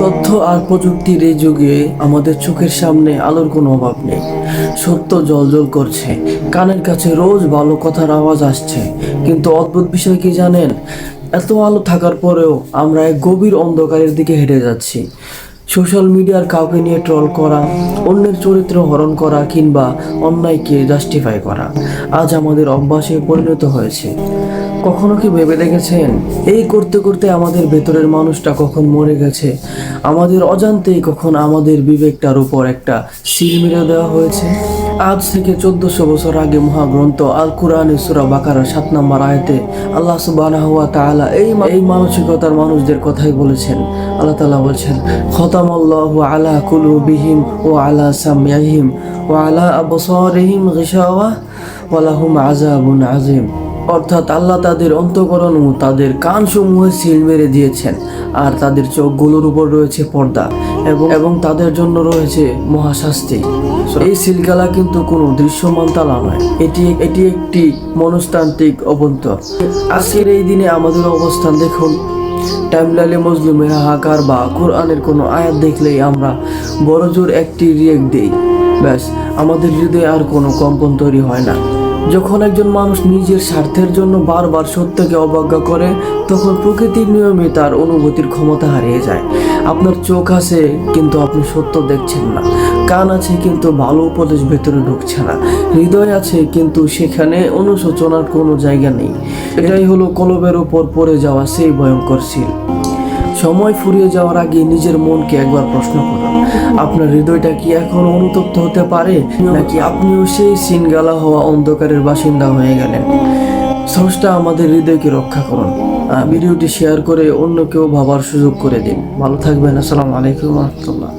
তথ্য আর প্রযুক্তির এই যুগে আমাদের চোখের সামনে আলোর কোনো অভাব নেই। সত্য জ্বলজ্বল করছে, কানের কাছে রোজ ভালো কথার আওয়াজ আসছে। কিন্তু অদ্ভুত বিষয় কি জানেন, এত আলো থাকার পরেও আমরা এক গভীর অন্ধকারের দিকে হেঁটে যাচ্ছি। সোশ্যাল মিডিয়ার কাউকে নিয়ে ট্রল করা, অন্যের চরিত্র হরণ করা কিংবা অন্যায়কে জাস্টিফাই করা আজ আমাদের অভ্যাসে পরিণত হয়েছে। কখনো কি ভেবে দেখেছেন, এই করতে করতে আমাদের ভেতরের মানুষটা কখন মরে গেছে? আমাদের অজান্তেই কখন আমাদের বিবেকটার উপর একটা সিল মেরে দেওয়া হয়েছে। আজ থেকে 1400 বছর আগে মহাগ্রন্থ আল কুরআনে সূরা বাকারার 7 নম্বর আয়াতে আল্লাহ সুবহানাহু ওয়া তাআলা এই মানসিকতার মানুষদের কথাই বলেছেন। আল্লাহ তাআলা বলছেন, খতামাল্লাহু আলা কুলুবিহিম ওয়া আলা সামইহিম ওয়া আলা আবসারিহিম গিশাওয়া ওয়া লাহুম আযাবুন আযীম। অর্থাৎ আল্লাহ তাদের অন্তঃকরণ ও তাদের কানসমূহে সিল মেরে দিয়েছেন, আর তাদের চোখগুলোর উপর রয়েছে পর্দা এবং তাদের জন্য রয়েছে মহাশাস্তি। এই সিলগালা কিন্তু কোনো দৃশ্যমান তালা নয়, এটি একটি মনস্তান্ত্রিক অভ্যন্তর। আজকের এই দিনে আমাদের অবস্থান দেখুন। টাইমলাইনে মুসলিমের হাহাকার বা কোরআনের কোনো আয়াত দেখলেই আমরা বড়জোর একটি রিয়েক্ট দিই, ব্যাস আমাদের হৃদয়ে আর কোনো কম্পন তৈরি হয় না। যখন একজন মানুষ নিজের স্বার্থের জন্য বারবার সত্যকে অবজ্ঞা করে, তখন প্রকৃতির নিয়মে তার অনুভূতির ক্ষমতা হারিয়ে যায়। আপনার চোখ আছে কিন্তু আপনি সত্য দেখছেন না, কান আছে কিন্তু ভালো উপদেশ ভেতরে ঢুকছে না, হৃদয় আছে কিন্তু সেখানে অনুশোচনার কোনো জায়গা নেই। এটাই হলো কলবের উপর পড়ে যাওয়া সেই ভয়ঙ্কর সিল। সময় ফুরিয়ে যাওয়ার আগে নিজের মনকে একবার প্রশ্ন করুন, আপনার হৃদয়টা কি এখন অনুতপ্ত হতে পারে, নাকি আপনিও সেই সিনগালা হওয়া অন্ধকারের বাসিন্দা হয়ে গেলেন? স্রষ্টা আমাদের হৃদয়কে রক্ষা করুন। ভিডিওটি শেয়ার করে অন্য কেউ ভাবার সুযোগ করে দিন। ভালো থাকবেন। আসসালামু আলাইকুম ওয়া রাহমাতুল্লাহ।